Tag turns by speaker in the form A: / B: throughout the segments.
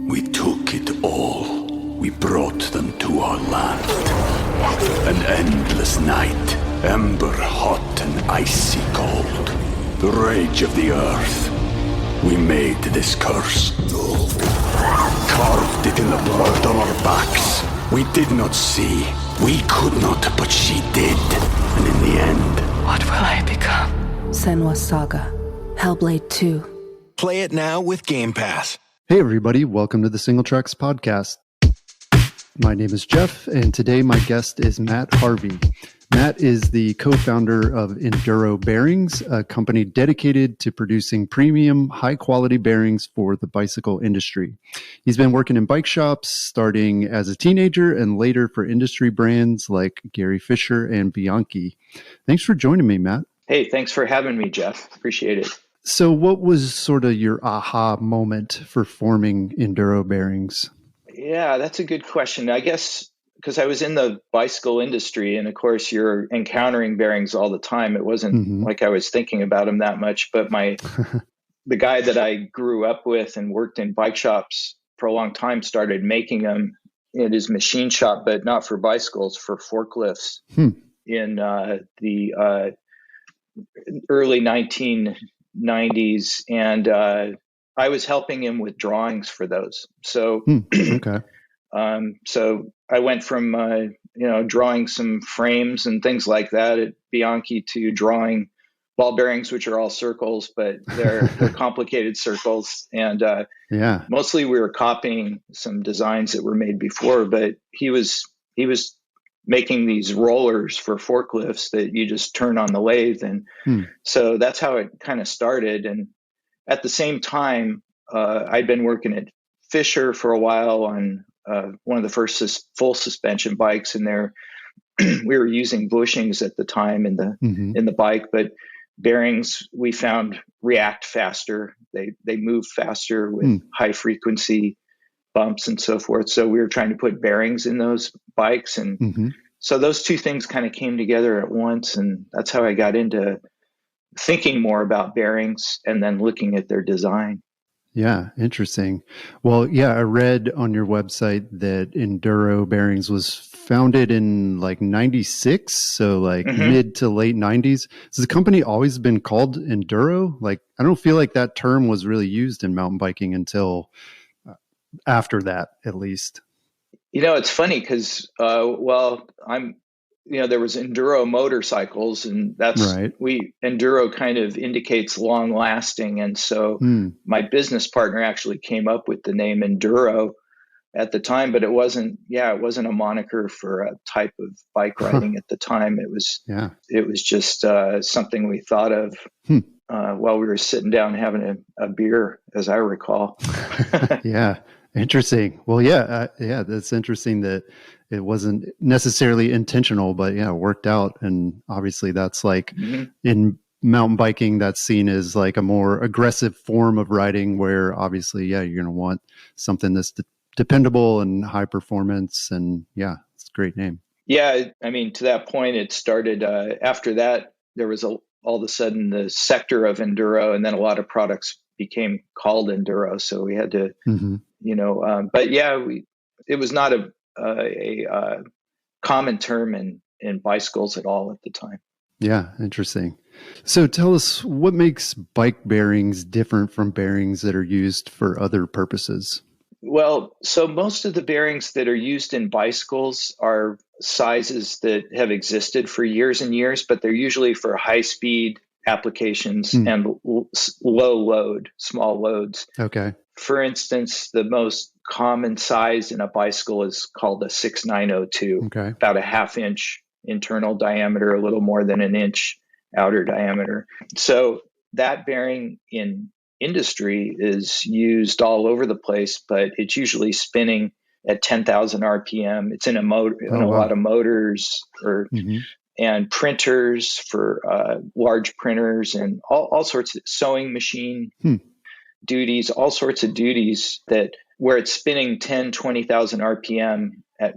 A: We took it all. We brought them to our land. An endless night, ember hot and icy cold. The rage of the earth. We made this curse. Carved it in the blood on our backs. We did not see. We could not, but she did. And in the end...
B: What will I become?
C: Senua's Saga. Hellblade 2.
D: Play it now with Game Pass.
E: Hey everybody, welcome to the Single Tracks Podcast. My name is Jeff, and today my guest is Matt Harvey. Matt is the co-founder of Enduro Bearings, a company dedicated to producing premium, high-quality bearings for the bicycle industry. He's been working in bike shops starting as a teenager and later for industry brands like Gary Fisher and Bianchi. Thanks for joining me, Matt.
F: Hey, thanks for having me, Jeff. Appreciate it.
E: So what was sort of your aha moment for forming Enduro Bearings?
F: Yeah, that's a good question. I guess because I was in the bicycle industry, and of course you're encountering bearings all the time. It wasn't like I was thinking about them that much, but the guy that I grew up with and worked in bike shops for a long time started making them in his machine shop, but not for bicycles, for forklifts in the early 1990s. And I was helping him with drawings for those. So,
E: okay.
F: So I went from, drawing some frames and things like that at Bianchi to drawing ball bearings, which are all circles, but they're complicated circles. And mostly we were copying some designs that were made before, but he was making these rollers for forklifts that you just turn on the lathe. And so that's how it kind of started. And at the same time, I'd been working at Fisher for a while on one of the first full suspension bikes, and there we were using bushings at the time in the bike, but bearings we found react faster. They move faster with high frequency bumps and so forth. So we were trying to put bearings in those bikes, and so those two things kind of came together at once, and that's how I got into thinking more about bearings and then looking at their design.
E: Yeah, interesting. Well, yeah, I read on your website that Enduro Bearings was founded in like 96, so like mid to late 90s. Has the company always been called Enduro? Like, I don't feel like that term was really used in mountain biking until after that, at least.
F: You know, it's funny because, there was enduro motorcycles, and that's
E: right.
F: Enduro kind of indicates long lasting. And so my business partner actually came up with the name Enduro at the time, but it wasn't a moniker for a type of bike riding at the time. It was just something we thought of while we were sitting down having a beer, as I recall.
E: Yeah. Interesting. Well, that's interesting that it wasn't necessarily intentional, but it worked out. And obviously that's like in mountain biking, that's seen as like a more aggressive form of riding where obviously, you're going to want something that's dependable and high performance. And it's a great name. Yeah.
F: I mean, to that point, it started after that, there was all of a sudden the sector of enduro, and then a lot of products became called enduro. So we had to, it was not a common term in bicycles at all at the time.
E: Yeah, interesting. So tell us, what makes bike bearings different from bearings that are used for other purposes?
F: Well, so most of the bearings that are used in bicycles are sizes that have existed for years and years, but they're usually for high speed applications and low load, small loads.
E: Okay.
F: For instance, the most common size in a bicycle is called a 6902, about a half-inch internal diameter, a little more than an inch outer diameter. So that bearing in industry is used all over the place, but it's usually spinning at 10,000 RPM. It's in a motor, a lot of motors and printers for large printers and all sorts of sewing machine duties, all sorts of duties that where it's spinning 10, 20,000 RPM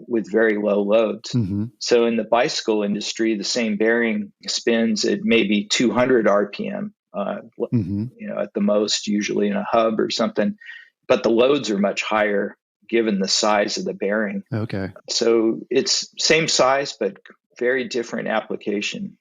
F: with very low loads. So in the bicycle industry, the same bearing spins at maybe 200 RPM, at the most, usually in a hub or something. but the loads are much higher given the size of the bearing.
E: Okay.
F: So it's same size, but very different application.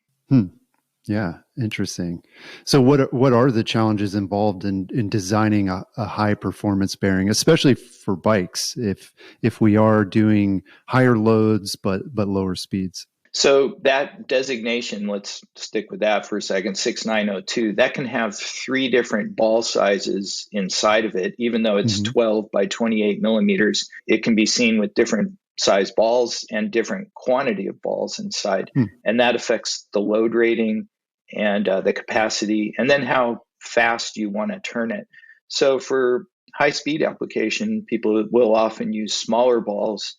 E: Yeah, interesting. So what are the challenges involved in designing a high performance bearing, especially for bikes, if we are doing higher loads but lower speeds?
F: So that designation, let's stick with that for a second, 6902, that can have 3 different ball sizes inside of it. Even though it's 12 by 28 millimeters, it can be seen with different size balls and different quantity of balls inside. And that affects the load rating and the capacity, and then how fast you want to turn it. So for high speed application, people will often use smaller balls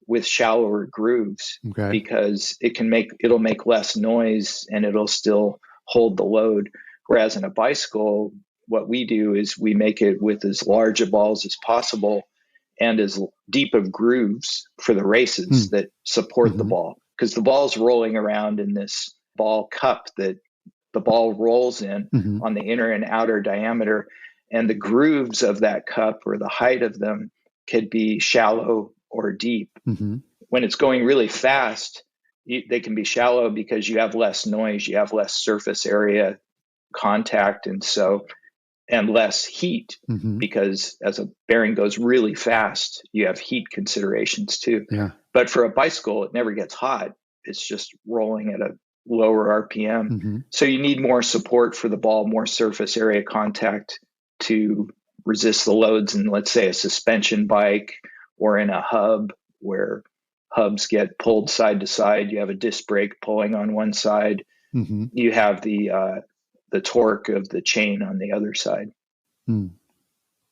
F: with shallower grooves,
E: Okay.
F: because it'll make less noise and it'll still hold the load. Whereas in a bicycle, what we do is we make it with as large of balls as possible and as deep of grooves for the races that support the ball, because the ball's rolling around in this ball cup that the ball rolls in on the inner and outer diameter, and the grooves of that cup or the height of them could be shallow or deep. When it's going really fast, they can be shallow because you have less noise, you have less surface area contact, and less heat, because as a bearing goes really fast, you have heat considerations too.
E: Yeah.
F: But for a bicycle, it never gets hot. It's just rolling at a lower RPM. So you need more support for the ball, more surface area contact to resist the loads in, let's say, a suspension bike or in a hub where hubs get pulled side to side. You have a disc brake pulling on one side. You have the torque of the chain on the other side.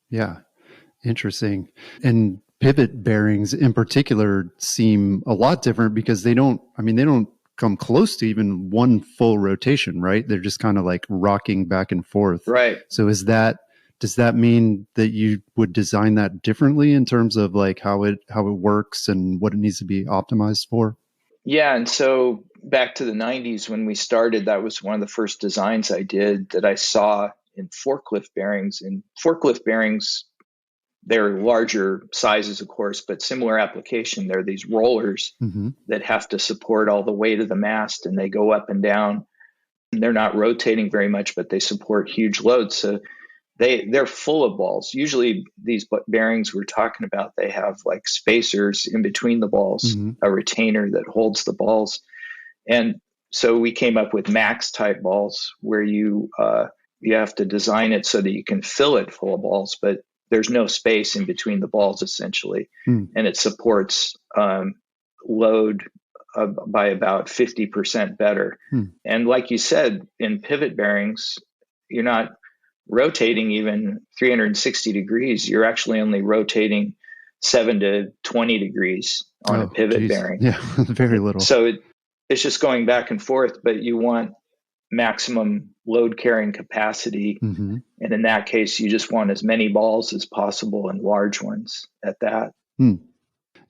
E: Yeah, interesting. And pivot bearings in particular seem a lot different because they don't come close to even one full rotation, right? They're just kind of like rocking back and forth.
F: Right.
E: So does that mean that you would design that differently in terms of like how it works and what it needs to be optimized for?
F: Yeah. And so back to the 90s when we started, that was one of the first designs I did that I saw in forklift bearings. And forklift bearings, they're larger sizes, of course, but similar application. They're these rollers that have to support all the weight of the mast, and they go up and down. And they're not rotating very much, but they support huge loads. So they're full of balls. Usually these bearings we're talking about, they have like spacers in between the balls, a retainer that holds the balls. And so we came up with max type balls where you have to design it so that you can fill it full of balls, but there's no space in between the balls essentially. And it supports load by about 50% better. And like you said, in pivot bearings, you're not rotating even 360 degrees. You're actually only rotating 7 to 20 degrees on a pivot bearing.
E: Yeah, very little.
F: So it's just going back and forth, but you want maximum load carrying capacity. And in that case, you just want as many balls as possible and large ones at that.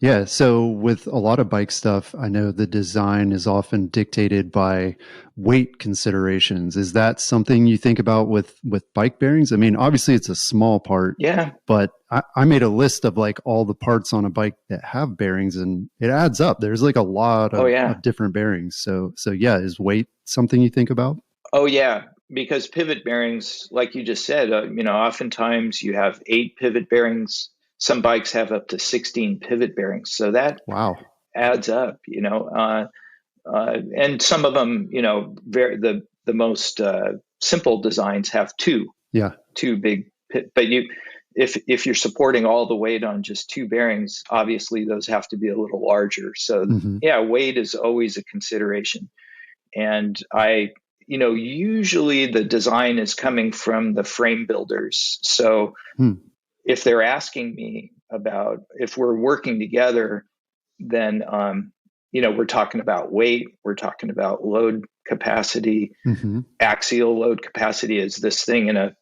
E: Yeah. So with a lot of bike stuff, I know the design is often dictated by weight considerations. Is that something you think about with bike bearings? I mean, obviously it's a small part.
F: Yeah.
E: But I made a list of like all the parts on a bike that have bearings, and it adds up. There's like a lot of different bearings. So yeah, is weight something you think about?
F: Oh yeah. Because pivot bearings, like you just said, oftentimes you have 8 pivot bearings. Some bikes have up to 16 pivot bearings. So that adds up, and some of them, the most simple designs have 2 big, but if you're supporting all the weight on just 2 bearings, obviously those have to be a little larger. So weight is always a consideration. And usually the design is coming from the frame builders. So if they're asking me about if we're working together, then we're talking about weight, we're talking about load capacity. Axial load capacity is this thing in a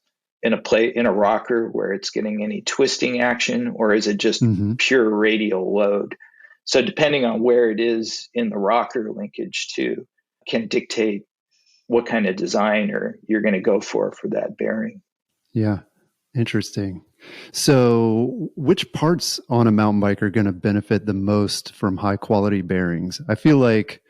F: rocker where it's getting any twisting action, or is it just pure radial load? So depending on where it is in the rocker linkage too, can dictate what kind of design you're going to go for that bearing.
E: Yeah. Interesting. So, which parts on a mountain bike are going to benefit the most from high quality bearings? I feel like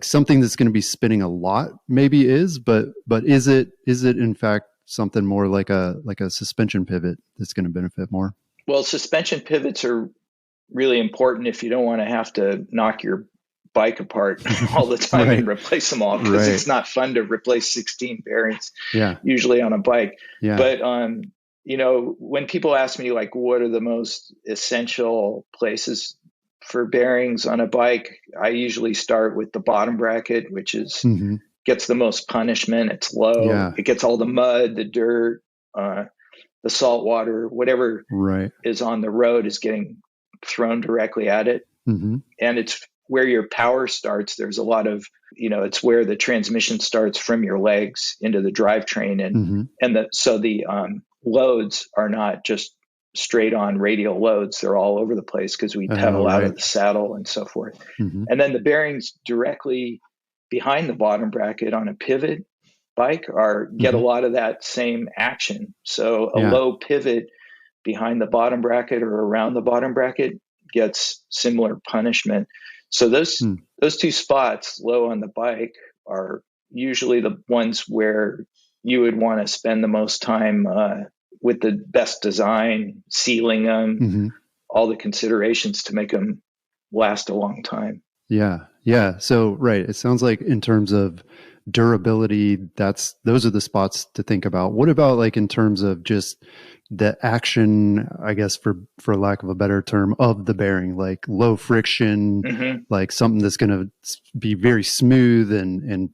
E: something that's going to be spinning a lot maybe is, but is it in fact something more like a suspension pivot that's going to benefit more?
F: Well, suspension pivots are really important if you don't want to have to knock your bike apart all the time
E: Right.
F: and replace them all, because
E: Right.
F: it's not fun to replace 16 bearings
E: Yeah.
F: usually on a bike.
E: Yeah.
F: But when people ask me like what are the most essential places for bearings on a bike, I usually start with the bottom bracket, which is
E: hmm
F: gets the most punishment. It's low.
E: Yeah.
F: It gets all the mud, the dirt, the salt water, whatever
E: Right.
F: is on the road is getting thrown directly at it.
E: hmm
F: And it's where your power starts. There's a lot of, it's where the transmission starts from your legs into the drivetrain.
E: hmm
F: So the loads are not just straight on radial loads. They're all over the place because we pedal out of the saddle and so forth.
E: hmm
F: And then the bearings directly behind the bottom bracket on a pivot bike get a lot of that same action. So a low pivot behind the bottom bracket or around the bottom bracket gets similar punishment. So those two spots low on the bike are usually the ones where you would want to spend the most time with the best design, sealing them, all the considerations to make them last a long time.
E: Yeah. Yeah. So, right. It sounds like in terms of durability, those are the spots to think about. What about like in terms of just the action, I guess for lack of a better term, of the bearing, like low friction, like something that's going to be very smooth and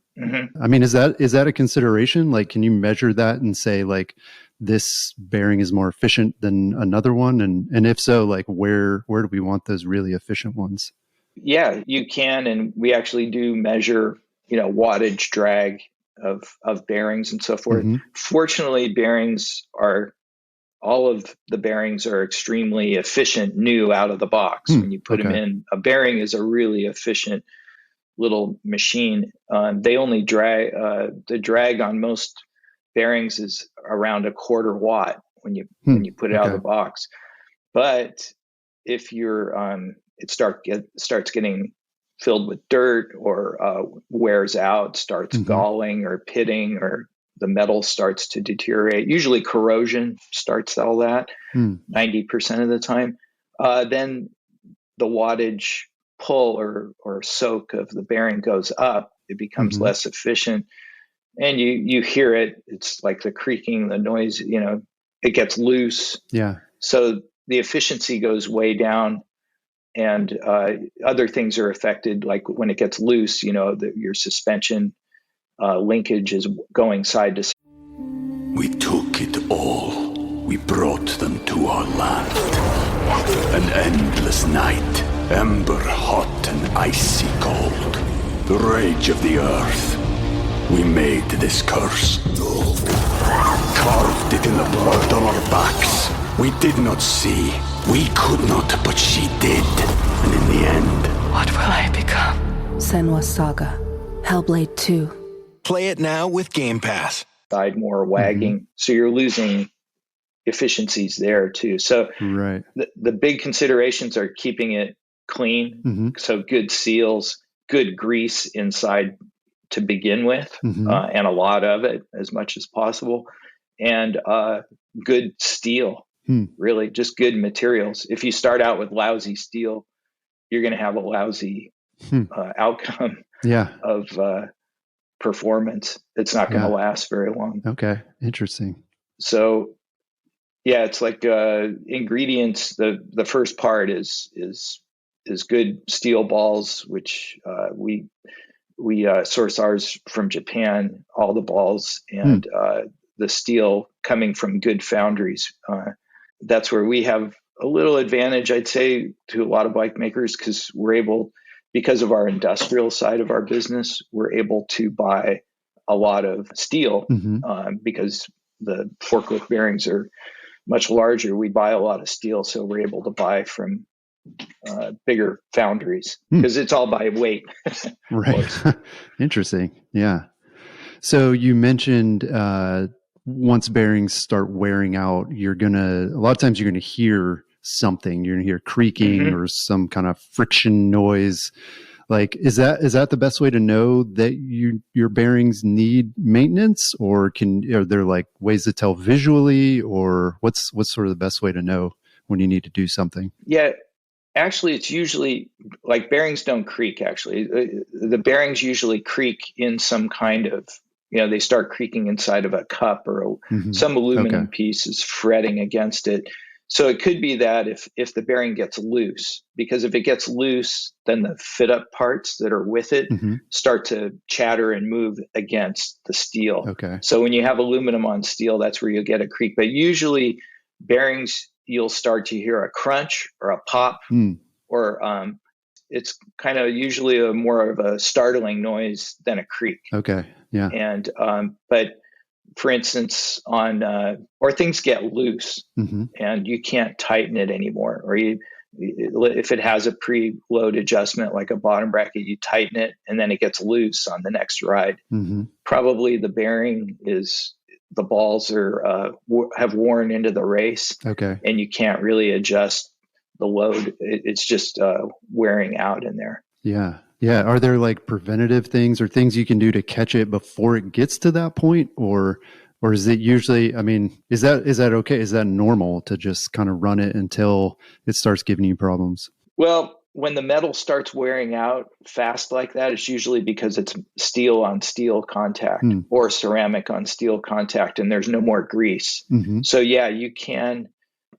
E: I mean, is that a consideration? Like, can you measure that and say like this bearing is more efficient than another one? And if so, like where do we want those really efficient ones?
F: Yeah, you can. And we actually do measure, wattage drag of bearings and so forth. Fortunately, all of the bearings are extremely efficient new out of the box. When you put them in, a bearing is a really efficient little machine. They only drag, the drag on most bearings is around a quarter watt when you put it out of the box. But if it starts getting filled with dirt or wears out, starts galling or pitting, or the metal starts to deteriorate. Usually corrosion starts all that 90% of the time. Then the wattage pull or soak of the bearing goes up. It becomes less efficient. And you hear it. It's like the creaking, the noise, it gets loose.
E: Yeah.
F: So the efficiency goes way down. And other things are affected, like when it gets loose, your suspension linkage is going side to side.
A: We took it all. We brought them to our land. An endless night, ember hot and icy cold. The rage of the earth. We made this curse. Carved it in the blood on our backs. We did not see. We could not, but she did. And in the end...
C: What will I become? Senua's Saga. Hellblade 2.
D: Play it now with Game Pass.
F: Side more wagging. So you're losing efficiencies there too. So the big considerations are keeping it clean. So good seals, good grease inside to begin with, and a lot of it, as much as possible. And good steel. Really just good materials. If you start out with lousy steel, you're going to have a lousy outcome of performance. It's not going to last very long.
E: Okay. Interesting.
F: So it's like ingredients. The first part is good steel balls, which we source ours from Japan, all the balls, and the steel coming from good foundries. That's where we have a little advantage, I'd say, to a lot of bike makers, because because of our industrial side of our business, we're able to buy a lot of steel because the forklift bearings are much larger. We buy a lot of steel, so we're able to buy from bigger foundries because it's all by weight.
E: Right. Interesting. Yeah. So you mentioned once bearings start wearing out, a lot of times you're going to hear something. You're going to hear creaking or some kind of friction noise. Like, is that the best way to know that your bearings need maintenance, or are there like ways to tell visually, or what's sort of the best way to know when you need to do something?
F: Yeah, actually, it's usually like bearings don't creak. Actually, the bearings usually creak in some kind of, they start creaking inside of a cup, or some aluminum piece is fretting against it. So it could be that if the bearing gets loose, because if it gets loose, then the fit up parts that are with it start to chatter and move against the steel.
E: Okay.
F: So when you have aluminum on steel, that's where you'll get a creak. But usually bearings, you'll start to hear a crunch or a pop, or it's kind of usually more of a startling noise than a creak.
E: Okay. Yeah.
F: And but for instance, or things get loose and you can't tighten it anymore, or if it has a preload adjustment like a bottom bracket, you tighten it and then it gets loose on the next ride. Probably the bearing the balls have worn into the race.
E: Okay.
F: And you can't really adjust the load. It's just wearing out in there.
E: Yeah. Yeah. Are there like preventative things or things you can do to catch it before it gets to that point? Or is it usually, is that okay? Is that normal to just kind of run it until it starts giving you problems?
F: Well, when the metal starts wearing out fast like that, it's usually because it's steel on steel contact or ceramic on steel contact, and there's no more grease. So yeah, you can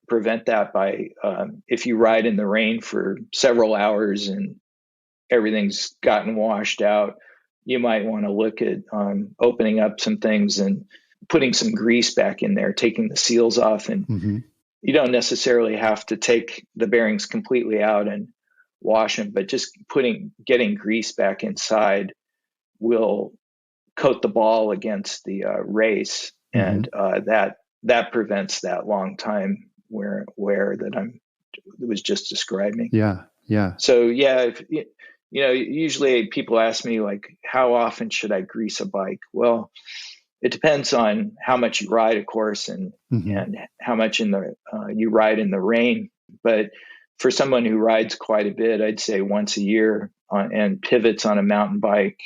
F: prevent that by, if you ride in the rain for several hours and everything's gotten washed out, you might want to look at opening up some things and putting some grease back in there, taking the seals off. And you don't necessarily have to take the bearings completely out and wash them, but just getting grease back inside will coat the ball against the race. And that prevents that long time wear that I was just describing.
E: Yeah. Yeah.
F: So yeah, usually people ask me like, how often should I grease a bike? Well, it depends on how much you ride, of course, and how much you ride in the rain. But for someone who rides quite a bit, I'd say once a year, and pivots on a mountain bike,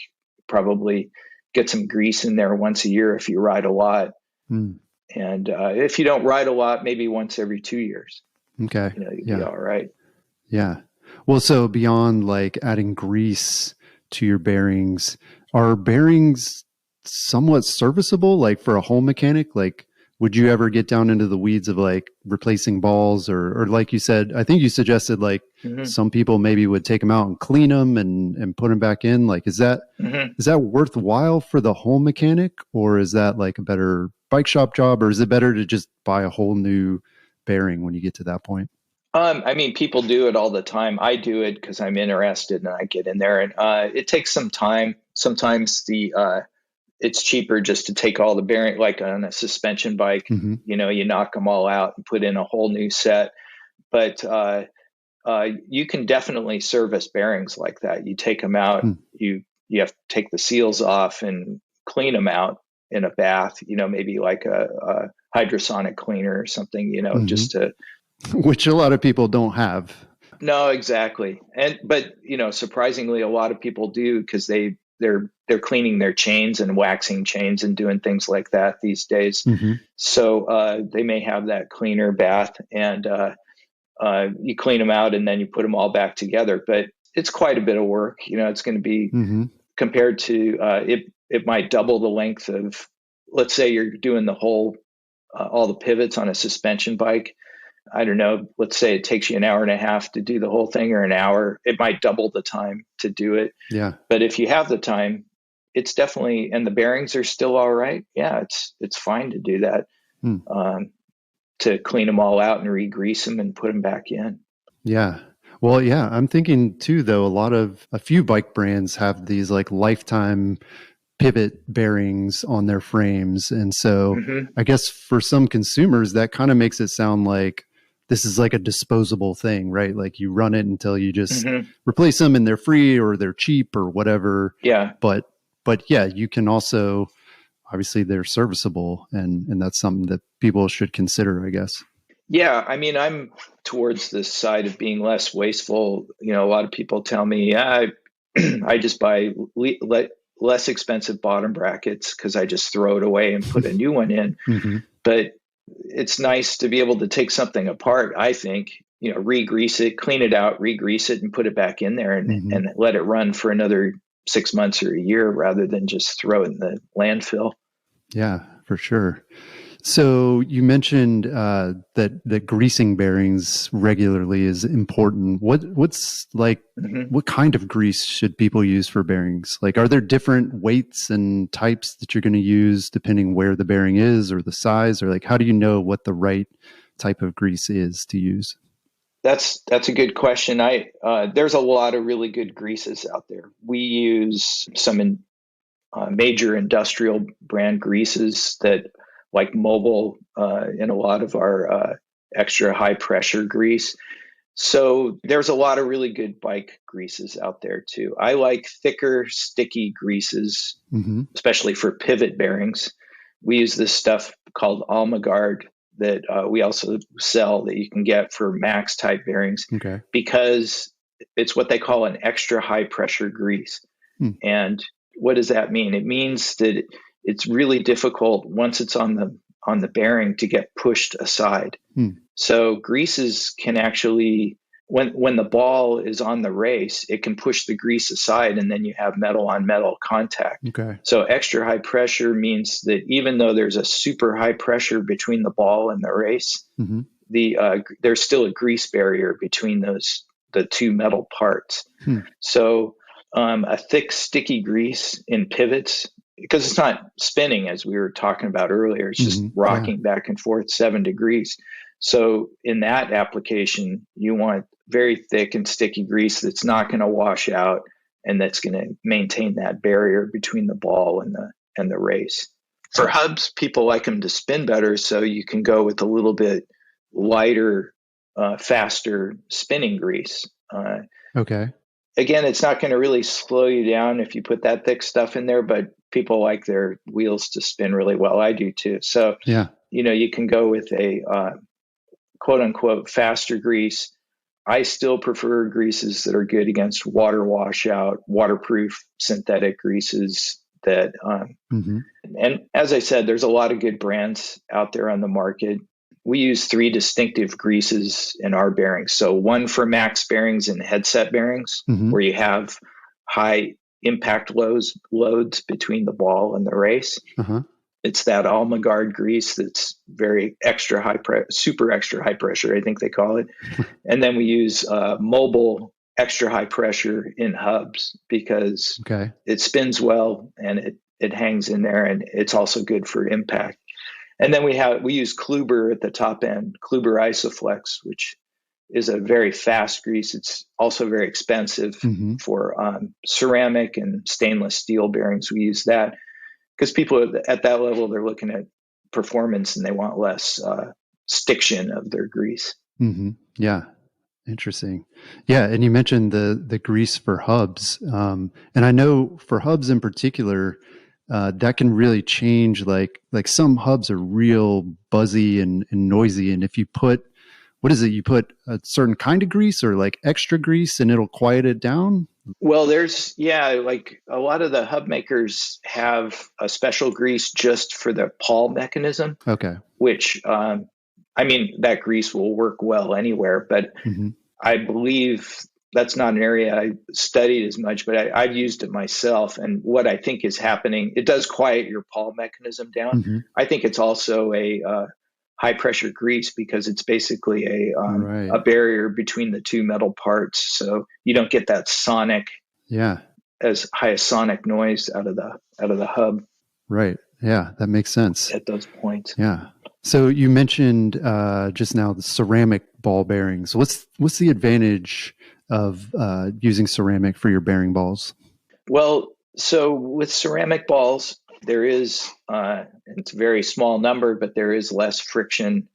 F: probably get some grease in there once a year if you ride a lot. And if you don't ride a lot, maybe once every 2 years.
E: Okay.
F: You'd be all right.
E: Yeah. Well, so beyond like adding grease to your bearings, are bearings somewhat serviceable, like for a home mechanic? Like, would you ever get down into the weeds of like replacing balls, or like you said, I think you suggested like some people maybe would take them out and clean them and put them back in. Like, is that worthwhile for the home mechanic, or is that like a better bike shop job, or is it better to just buy a whole new bearing when you get to that point?
F: People do it all the time. I do it because I'm interested and I get in there, and it takes some time. Sometimes it's cheaper just to take all the bearing, like on a suspension bike, you knock them all out and put in a whole new set. But you can definitely service bearings like that. You take them out, you have to take the seals off and clean them out in a bath, maybe like a hydrosonic cleaner or something, just to.
E: Which a lot of people don't have.
F: No, exactly. But surprisingly, a lot of people do, because they're cleaning their chains and waxing chains and doing things like that these days. So they may have that cleaner bath, and you clean them out and then you put them all back together. But it's quite a bit of work. It's going to be compared to it might double the length of, let's say you're doing the whole all the pivots on a suspension bike. I don't know, let's say it takes you an hour and a half to do the whole thing, or an hour. It might double the time to do it. Yeah. But if you have the time, it's definitely, and the bearings are still all right. Yeah, it's fine to do that. To clean them all out and re-grease them and put them back in. Yeah.
E: Well, yeah, I'm thinking too, though, a few bike brands have these like lifetime pivot bearings on their frames. And so I guess for some consumers, that kind of makes it sound like this is like a disposable thing, right? Like you run it until you just replace them and they're free or they're cheap or whatever.
F: Yeah.
E: But yeah, you can also, obviously they're serviceable, and that's something that people should consider, I guess.
F: Yeah, I mean, I'm towards this side of being less wasteful. You know, a lot of people tell me, I just buy less expensive bottom brackets because I just throw it away and put a new one in.
E: Mm-hmm.
F: But it's nice to be able to take something apart, I think, you know, re-grease it, clean it out, re-grease it, and put it back in there and let it run for another 6 months or a year rather than just throw it in the landfill.
E: Yeah, for sure. So you mentioned that greasing bearings regularly is important. What's like? What kind of grease should people use for bearings? Like, are there different weights and types that you're going to use depending where the bearing is or the size, or like how do you know what the right type of grease is to use?
F: That's a good question. There's a lot of really good greases out there. We use some major industrial brand greases that, like Mobile, in a lot of our extra high pressure grease. So there's a lot of really good bike greases out there too. I like thicker, sticky greases, especially for pivot bearings. We use this stuff called Almagard that we also sell that you can get for max type bearings, because it's what they call an extra high pressure grease. And what does that mean? It means that it's really difficult once it's on the bearing to get pushed aside. So greases can actually, when the ball is on the race, it can push the grease aside, and then you have metal on metal contact. So extra high pressure means that even though there's a super high pressure between the ball and the race, there's still a grease barrier between the two metal parts. So a thick, sticky grease in pivots, because it's not spinning as we were talking about earlier, it's just rocking back and forth 7 degrees. So in that application, you want very thick and sticky grease that's not going to wash out and that's going to maintain that barrier between the ball and the race. For hubs, people like them to spin better, so you can go with a little bit lighter, faster spinning grease. Again, it's not going to really slow you down if you put that thick stuff in there, but people like their wheels to spin really well. I do too. So, you know, you can go with a quote unquote faster grease. I still prefer greases that are good against water washout, waterproof synthetic greases that, and as I said, there's a lot of good brands out there on the market. We use 3 distinctive greases in our bearings. So one for max bearings and headset bearings, where you have high impact loads between the ball and the race. It's that Almagard grease that's very extra high super extra high pressure, I think they call it. And then we use Mobile extra high pressure in hubs because it spins well and it hangs in there, and it's also good for impact. And then we use Kluber at the top end, Kluber Isoflex, which is a very fast grease. It's also very expensive for ceramic and stainless steel bearings. We use that because people at that level, they're looking at performance and they want less stiction of their grease.
E: Yeah. Interesting. Yeah. And you mentioned the grease for hubs. And I know for hubs in particular, that can really change. Like some hubs are real buzzy and noisy. And if you put, you put a certain kind of grease or like extra grease and it'll quiet it down?
F: Well, like a lot of the hub makers have a special grease just for the pawl mechanism. Which, I mean, that grease will work well anywhere, but I believe that's not an area I studied as much, but I've used it myself. And what I think is happening, it does quiet your pawl mechanism down. I think it's also a high pressure grease because it's basically a barrier between the two metal parts. So you don't get that sonic, as high a sonic noise out of the hub.
E: Right. Yeah, that makes sense
F: at those points.
E: Yeah. So you mentioned just now the ceramic ball bearings. What's the advantage of using ceramic for your bearing balls?
F: Well, so with ceramic balls, there is, it's a very small number, but there is less friction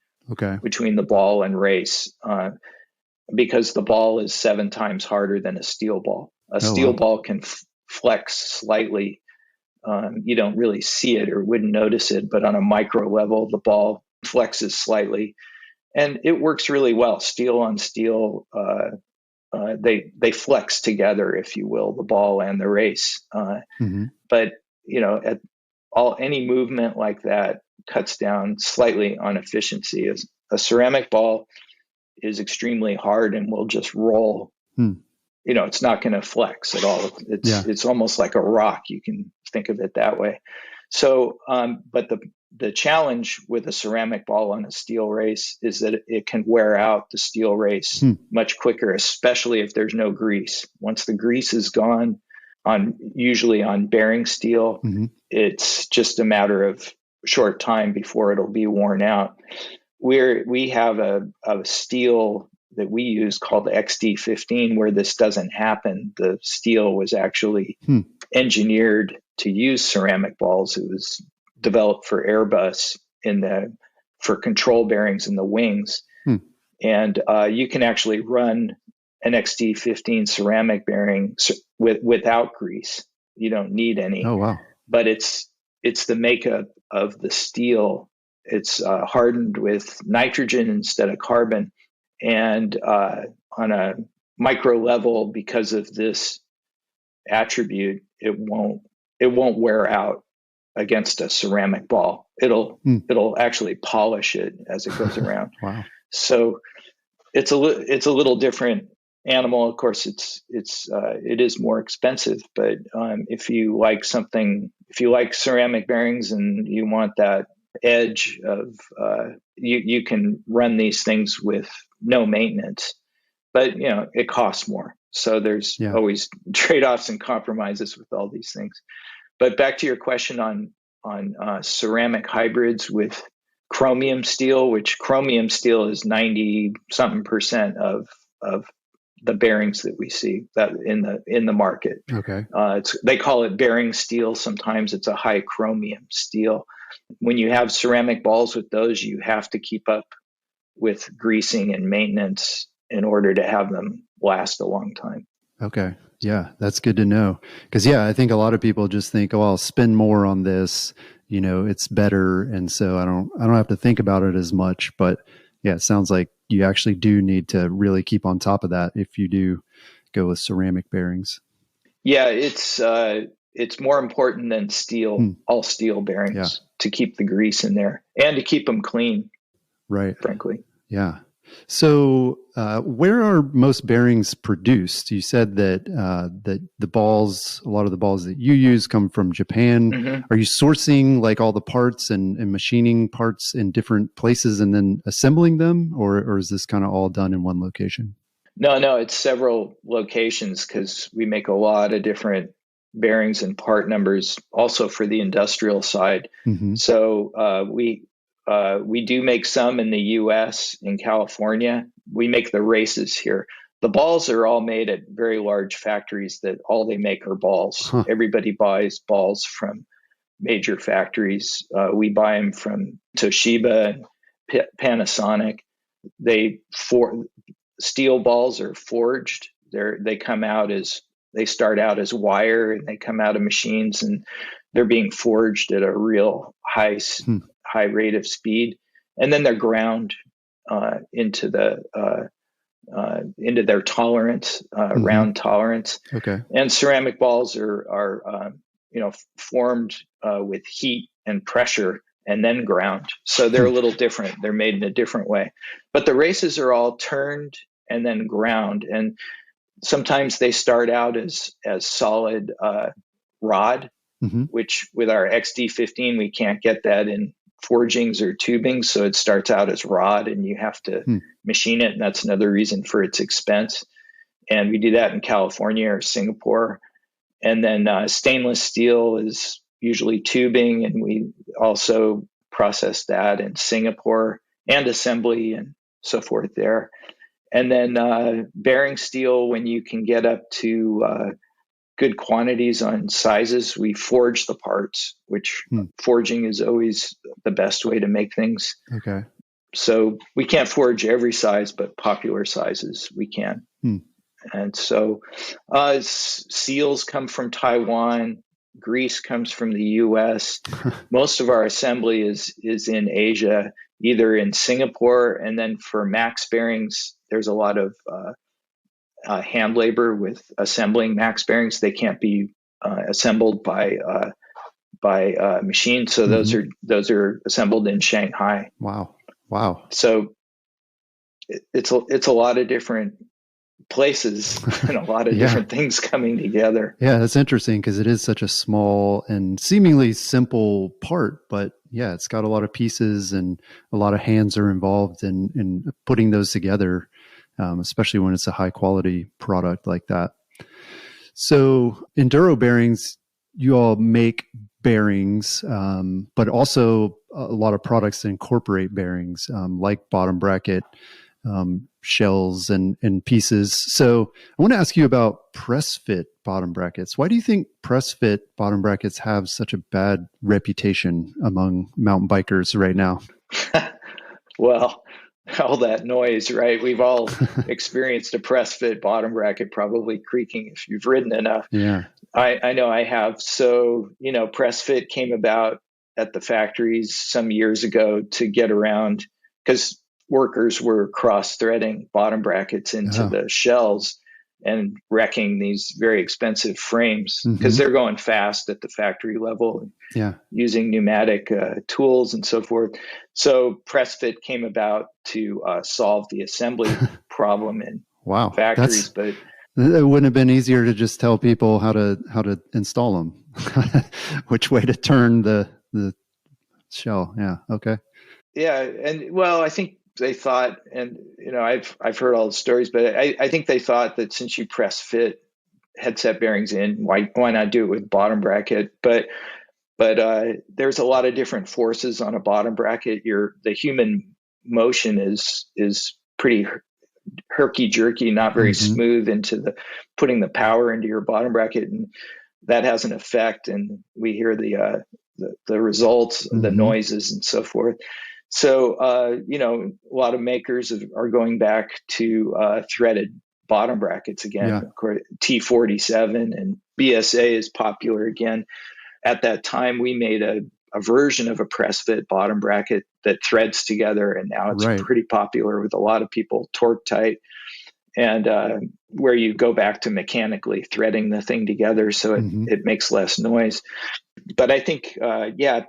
F: between the ball and race because the ball is 7 times harder than a steel ball. A steel ball can flex slightly you don't really see it or wouldn't notice it, but on a micro level, the ball flexes slightly, and it works really well. Steel on steel, they flex together, if you will, the ball and the race. But at any movement like that cuts down slightly on efficiency. A ceramic ball is extremely hard and will just roll. It's not going to flex at all. It's almost like a rock. You can think of it that way. So, but the challenge with a ceramic ball on a steel race is that it can wear out the steel race much quicker, especially if there's no grease. Once the grease is gone, usually on bearing steel, it's just a matter of short time before it'll be worn out. We have a steel that we use called XD15 where this doesn't happen. The steel was actually engineered to use ceramic balls. It was developed for Airbus for control bearings in the wings. And you can actually run an XD15 ceramic bearing without grease. You don't need any.
E: Oh, wow.
F: But it's the makeup of the steel. It's hardened with nitrogen instead of carbon. And on a micro level, because of this attribute, it won't wear out against a ceramic ball. It'll actually polish it as it goes around.
E: Wow. So
F: it's a little different animal. Of course, it is more expensive, but if you like ceramic bearings and you want that edge of you can run these things with no maintenance, but it costs more. So there's always trade-offs and compromises with all these things. But back to your question on ceramic hybrids with chromium steel, which chromium steel is 90-something% of the bearings that we see that in the market.
E: Okay.
F: They call it bearing steel. Sometimes it's a high chromium steel. When you have ceramic balls with those, you have to keep up with greasing and maintenance in order to have them last a long time.
E: Okay. Yeah, that's good to know. Because I think a lot of people just think, oh, I'll spend more on this, it's better, and so I don't have to think about it as much. But it sounds like you actually do need to really keep on top of that if you do go with ceramic bearings.
F: Yeah, it's more important than steel, all steel bearings, to keep the grease in there and to keep them clean.
E: Right.
F: Frankly.
E: Yeah. So, where are most bearings produced? You said that the balls, a lot of the balls that you use come from Japan. Are you sourcing like all the parts and machining parts in different places and then assembling them, or is this kind of all done in one location?
F: No, it's several locations because we make a lot of different bearings and part numbers also for the industrial side. So we do make some in the U.S., in California. We make the races here. The balls are all made at very large factories that all they make are balls. Everybody buys balls from major factories. We buy them from Toshiba and Panasonic. Steel balls are forged. They start out as wire, and they come out of machines, and they're being forged at a real high rate of speed, and then they're ground into their tolerance, round tolerance.
E: Okay.
F: And ceramic balls are formed with heat and pressure and then ground. So they're a little different. They're made in a different way. But the races are all turned and then ground. And sometimes they start out as solid rod, which with our XD15, we can't get that in forgings or tubing. So it starts out as rod and you have to machine it. And that's another reason for its expense. And we do that in California or Singapore. And then stainless steel is usually tubing. And we also process that in Singapore and assembly and so forth there. And then bearing steel, when you can get up to good quantities on sizes, we forge the parts, which forging is always the best way to make things.
E: Okay.
F: So we can't forge every size, but popular sizes we can. And so seals come from Taiwan. grease comes from the US. Most of our assembly is in Asia, either in Singapore, and then for Max bearings, there's a lot of hand labor with assembling Max bearings. They can't be assembled by machine, so those are assembled in Shanghai.
E: Wow.
F: So it's a lot of different places and a lot of different things coming together.
E: Yeah, that's interesting because it is such a small and seemingly simple part, but yeah, it's got a lot of pieces and a lot of hands are involved in putting those together, especially when it's a high quality product like that. So Enduro Bearings, you all make bearings, but also a lot of products that incorporate bearings, like bottom bracket, shells and pieces. So I want to ask you about press fit bottom brackets. Why do you think press fit bottom brackets have such a bad reputation among mountain bikers right now?
F: Well, all that noise, right? We've all experienced a press fit bottom bracket probably creaking if you've ridden enough.
E: Yeah.
F: I know I have. So, press fit came about at the factories some years ago to get around, because workers were cross-threading bottom brackets into the shells and wrecking these very expensive frames because they're going fast at the factory level, using pneumatic tools and so forth. So press fit came about to solve the assembly problem in factories. But
E: it wouldn't have been easier to just tell people how to install them, which way to turn the shell. Yeah. Okay.
F: Yeah. And well, I think they thought, and I've heard all the stories, but I think they thought that since you press fit headset bearings in, why not do it with bottom bracket? But there's a lot of different forces on a bottom bracket. The human motion is pretty herky jerky, not very smooth into putting the power into your bottom bracket, and that has an effect. And we hear the results, the noises, and so forth. So, a lot of makers are going back to threaded bottom brackets again. Yeah. Of course, T47 and BSA is popular again. At that time, we made a version of a press fit bottom bracket that threads together, and now it's pretty popular with a lot of people, torque tight, and where you go back to mechanically threading the thing together so it makes less noise. But I think,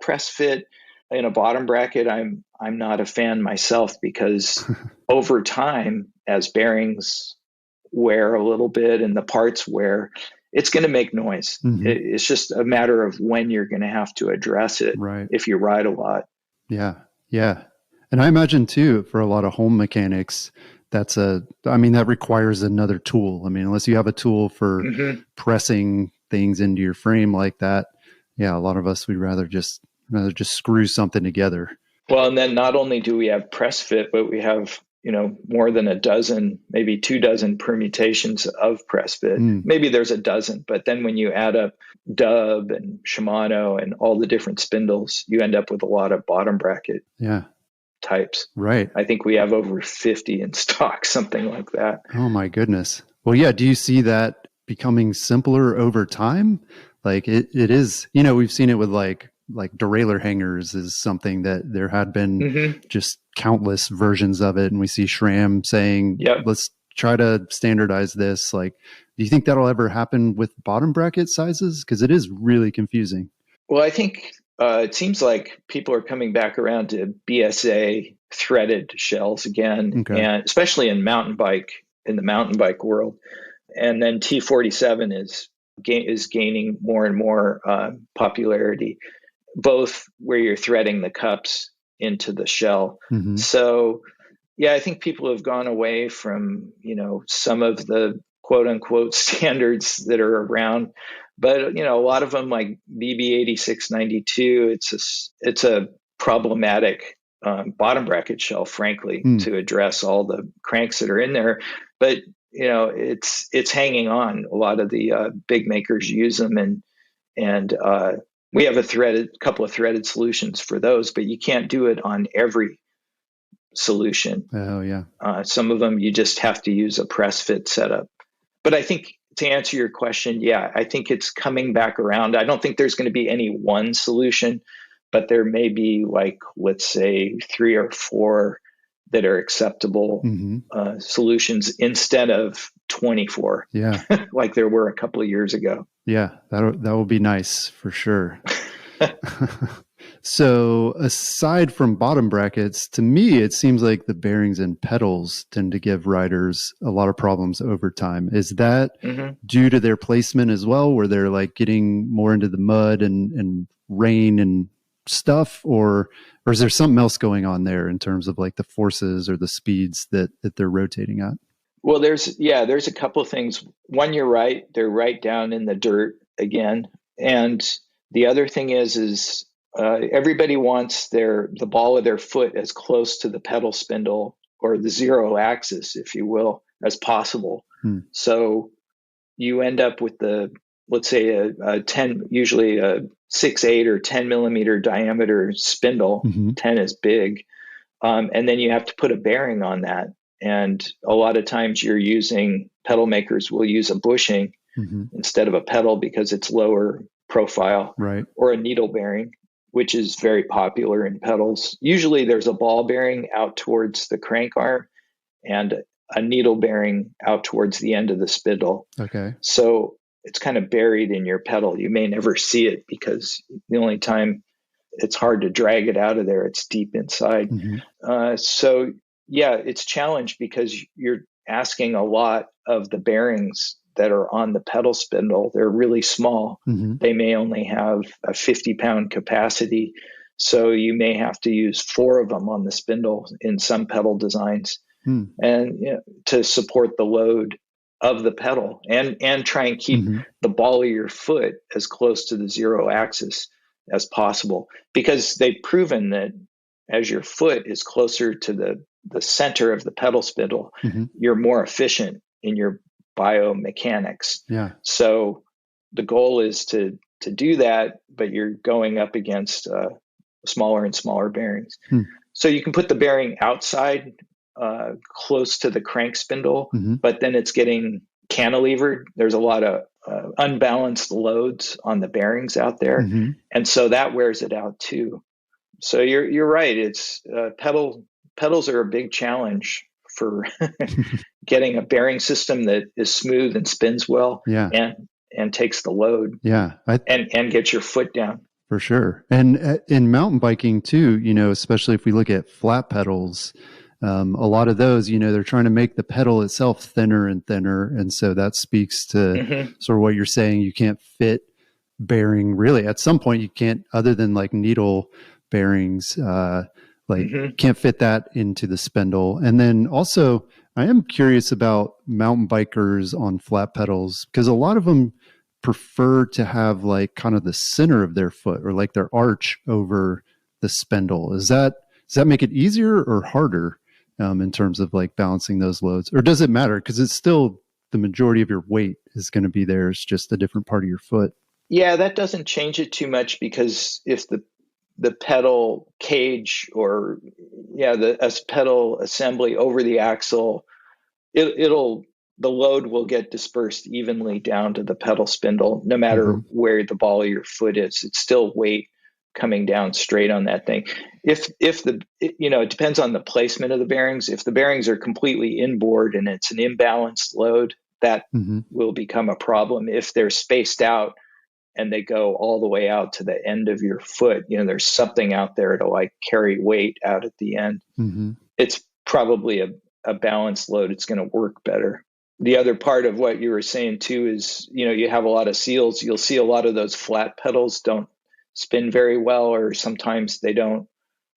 F: press fit in a bottom bracket, I'm not a fan myself, because over time, as bearings wear a little bit and the parts wear, it's going to make noise. It's just a matter of when you're going to have to address it if you ride a lot.
E: Yeah. And I imagine too, for a lot of home mechanics, that requires another tool. I mean, unless you have a tool for pressing things into your frame like that, a lot of us, we'd rather just screw something together.
F: Well, and then not only do we have press fit, but we have, more than a dozen, maybe 24 permutations of press fit. Maybe there's a dozen, but then when you add up Dub and Shimano and all the different spindles, you end up with a lot of bottom bracket types.
E: Right.
F: I think we have over 50 in stock, something like that.
E: Oh my goodness. Well, yeah. Do you see that becoming simpler over time? Like it is, we've seen it with like derailleur hangers is something that there had been just countless versions of it. And we see SRAM saying, let's try to standardize this. Like, do you think that'll ever happen with bottom bracket sizes? Because it is really confusing.
F: Well, I think it seems like people are coming back around to BSA threaded shells again, and especially in the mountain bike world. And then T47 is gaining more and more popularity, both where you're threading the cups into the shell. So, I think people have gone away from, some of the quote unquote standards that are around, but, a lot of them, like BB8692, it's a problematic bottom bracket shell, frankly, to address all the cranks that are in there. But, it's hanging on. A lot of the big makers use them, and we have a couple of threaded solutions for those, but you can't do it on every solution.
E: Oh yeah.
F: Some of them you just have to use a press fit setup. But I think to answer your question, yeah, I think it's coming back around. I don't think there's going to be any one solution, but there may be, like, let's say 3 or 4 that are acceptable solutions instead of 24.
E: Yeah.
F: Like there were a couple of years ago.
E: Yeah, that will be nice for sure. So aside from bottom brackets, to me, it seems like the bearings and pedals tend to give riders a lot of problems over time. Is that due to their placement as well, where they're like getting more into the mud and rain and stuff, or is there something else going on there in terms of like the forces or the speeds that they're rotating at?
F: Well, there's a couple of things. One, you're right. They're right down in the dirt again. And the other thing is everybody wants the ball of their foot as close to the pedal spindle or the zero axis, if you will, as possible. So you end up with let's say a 10, usually a 6/8 or 10 millimeter diameter spindle. 10 is big. And then you have to put a bearing on that. And a lot of times pedal makers will use a bushing instead of a pedal because it's lower profile,
E: right? Or
F: a needle bearing, which is very popular in pedals. Usually there's a ball bearing out towards the crank arm and a needle bearing out towards the end of the spindle.
E: Okay. So
F: it's kind of buried in your pedal. You may never see it because the only time it's hard to drag it out of there, it's deep inside. So yeah, it's challenged because you're asking a lot of the bearings that are on the pedal spindle. They're really small. They may only have a 50-pound capacity. So you may have to use 4 of them on the spindle in some pedal designs and to support the load of the pedal and try and keep the ball of your foot as close to the zero axis as possible, because they've proven that as your foot is closer to the center of the pedal spindle, you're more efficient in your biomechanics.
E: Yeah.
F: So the goal is to do that, but you're going up against smaller and smaller bearings. So you can put the bearing outside, close to the crank spindle, but then it's getting cantilevered. There's a lot of unbalanced loads on the bearings out there, and so that wears it out too. So you're right. It's pedals are a big challenge for getting a bearing system that is smooth and spins well, and takes the load, and gets your foot down.
E: For sure. And in mountain biking too, especially if we look at flat pedals, a lot of those, they're trying to make the pedal itself thinner and thinner. And so that speaks to sort of what you're saying. You can't fit bearing really. At some point you can't, other than like needle bearings, can't fit that into the spindle. And then also I am curious about mountain bikers on flat pedals, because a lot of them prefer to have like kind of the center of their foot or like their arch over the spindle. Does that make it easier or harder in terms of like balancing those loads, or does it matter? Because it's still the majority of your weight is going to be there. It's just a different part of your foot.
F: Yeah, that doesn't change it too much, because if the pedal cage or the pedal assembly over the axle, the load will get dispersed evenly down to the pedal spindle, no matter where the ball of your foot is. It's still weight coming down straight on that thing. It depends on the placement of the bearings. If the bearings are completely inboard and it's an imbalanced load, that will become a problem. If they're spaced out and they go all the way out to the end of your foot, there's something out there to like carry weight out at the end. It's probably a balanced load. It's going to work better. The other part of what you were saying too is, you have a lot of seals. You'll see a lot of those flat pedals don't spin very well, or sometimes they don't.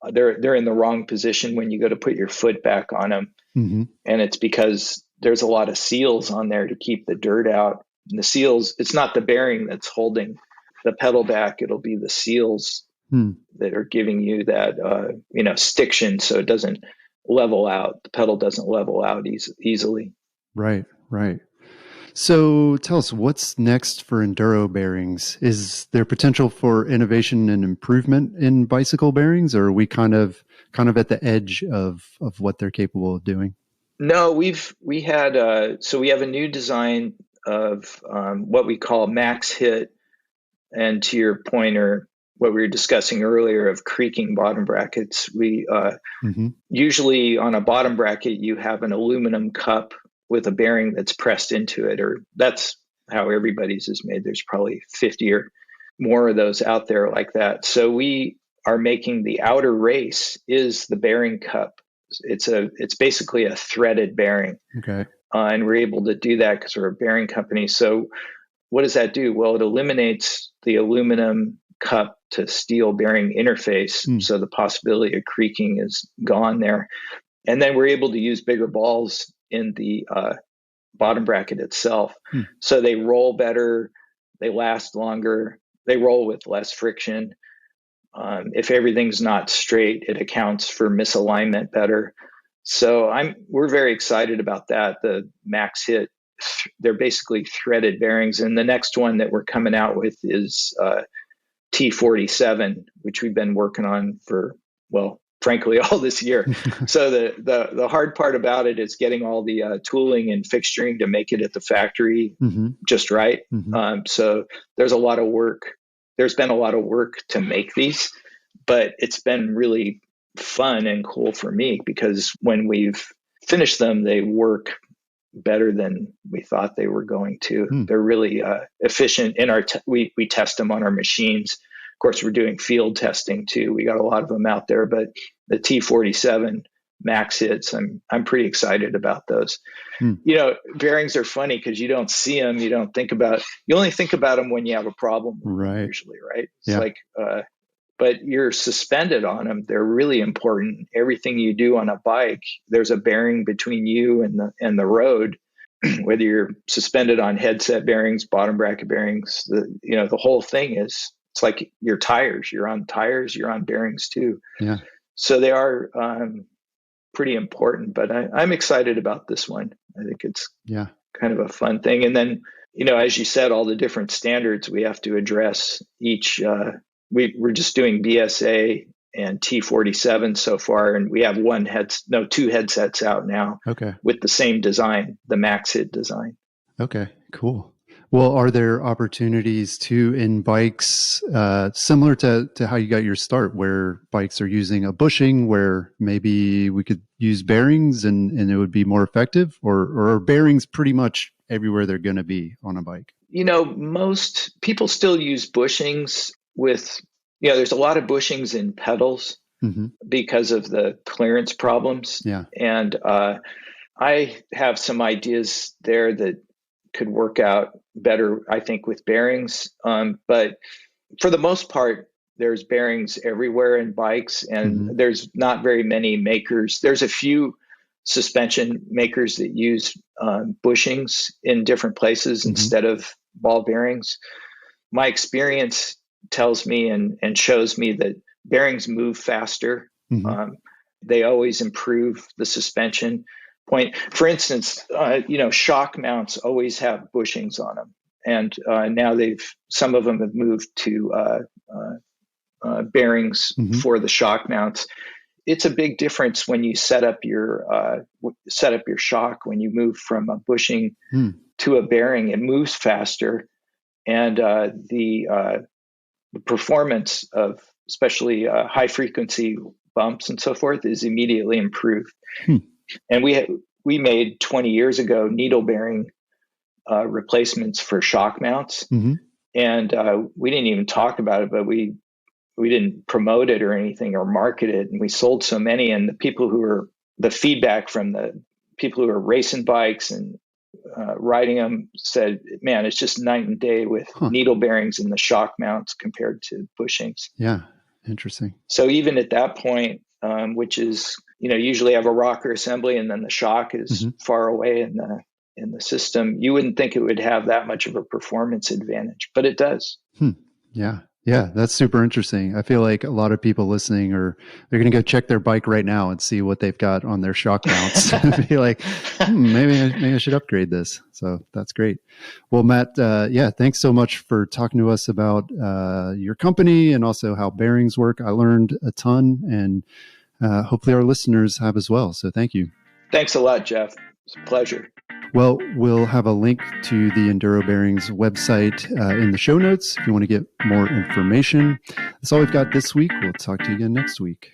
F: They're in the wrong position when you go to put your foot back on them. And it's because there's a lot of seals on there to keep the dirt out. And the seals, it's not the bearing that's holding the pedal back. It'll be the seals that are giving you that, stiction, so it doesn't level out. The pedal doesn't level out easily.
E: Right. So tell us, what's next for Enduro bearings? Is there potential for innovation and improvement in bicycle bearings, or are we kind of at the edge of what they're capable of doing?
F: No, we have a new design of what we call max hit, and to your point, or what we were discussing earlier, of creaking bottom brackets. We usually on a bottom bracket, you have an aluminum cup with a bearing that's pressed into it, or that's how everybody's is made. There's probably 50 or more of those out there like that. So we are making the outer race is the bearing cup. It's basically a threaded bearing.
E: Okay.
F: And we're able to do that because we're a bearing company. So what does that do? Well, it eliminates the aluminum cup to steel bearing interface. So the possibility of creaking is gone there. And then we're able to use bigger balls in the bottom bracket itself. So they roll better, they last longer, they roll with less friction. If everything's not straight, it accounts for misalignment better. So we're very excited about that. The max hit, they're basically threaded bearings. And the next one that we're coming out with is T47, which we've been working on for, well, frankly, all this year. So the hard part about it is getting all the tooling and fixturing to make it at the factory just right. So there's a lot of work. There's been a lot of work to make these, but it's been really fun and cool for me because when we've finished them, they work better than we thought they were going to. They're really efficient in our we test them on our machines. Of course, we're doing field testing too. We got a lot of them out there, but the T47 max hits, I'm pretty excited about those. You know, bearings are funny because you don't see them, you only think about them when you have a problem,
E: right?
F: Usually, right? It's like, but you're suspended on them. They're really important. Everything you do on a bike, there's a bearing between you and the road. Whether you're suspended on headset bearings, bottom bracket bearings, the whole thing is, it's like your tires. You're on tires, you're on bearings too.
E: Yeah.
F: So they are pretty important. But I'm excited about this one. I think it's kind of a fun thing. And then, as you said, all the different standards we have to address each. We're just doing BSA and T47 so far, and we have two headsets out now.
E: Okay. With
F: the same design, the max hit design.
E: Okay, cool. Well, are there opportunities in bikes similar to how you got your start, where bikes are using a bushing, where maybe we could use bearings and it would be more effective, or are bearings pretty much everywhere they're going to be on a bike?
F: Most people still use bushings with, there's a lot of bushings in pedals because of the clearance problems.
E: Yeah.
F: And I have some ideas there that could work out better, I think, with bearings. But for the most part, there's bearings everywhere in bikes, and there's not very many makers. There's a few suspension makers that use bushings in different places instead of ball bearings. My experience tells me and shows me that bearings move faster. They always improve the suspension point. For instance, shock mounts always have bushings on them, and now some of them have moved to bearings for the shock mounts. It's a big difference when you set up your shock. When you move from a bushing to a bearing, it moves faster, and the performance of especially high frequency bumps and so forth is immediately improved. And we made 20 years ago needle bearing replacements for shock mounts, and we didn't even talk about it, but we didn't promote it or anything or market it, and we sold so many. And the feedback from the people who are racing bikes and riding them said, man, it's just night and day with needle bearings in the shock mounts compared to bushings.
E: Yeah, interesting.
F: So even at that point, which is, usually have a rocker assembly and then the shock is far away in the system, you wouldn't think it would have that much of a performance advantage, but it does.
E: Yeah, that's super interesting. I feel like a lot of people listening they're going to go check their bike right now and see what they've got on their shock mounts and be like, maybe I should upgrade this. So that's great. Well, Matt, thanks so much for talking to us about your company and also how bearings work. I learned a ton, and hopefully our listeners have as well. So thank you.
F: Thanks a lot, Jeff. It's a pleasure.
E: Well, we'll have a link to the Enduro Bearings website in the show notes if you want to get more information. That's all we've got this week. We'll talk to you again next week.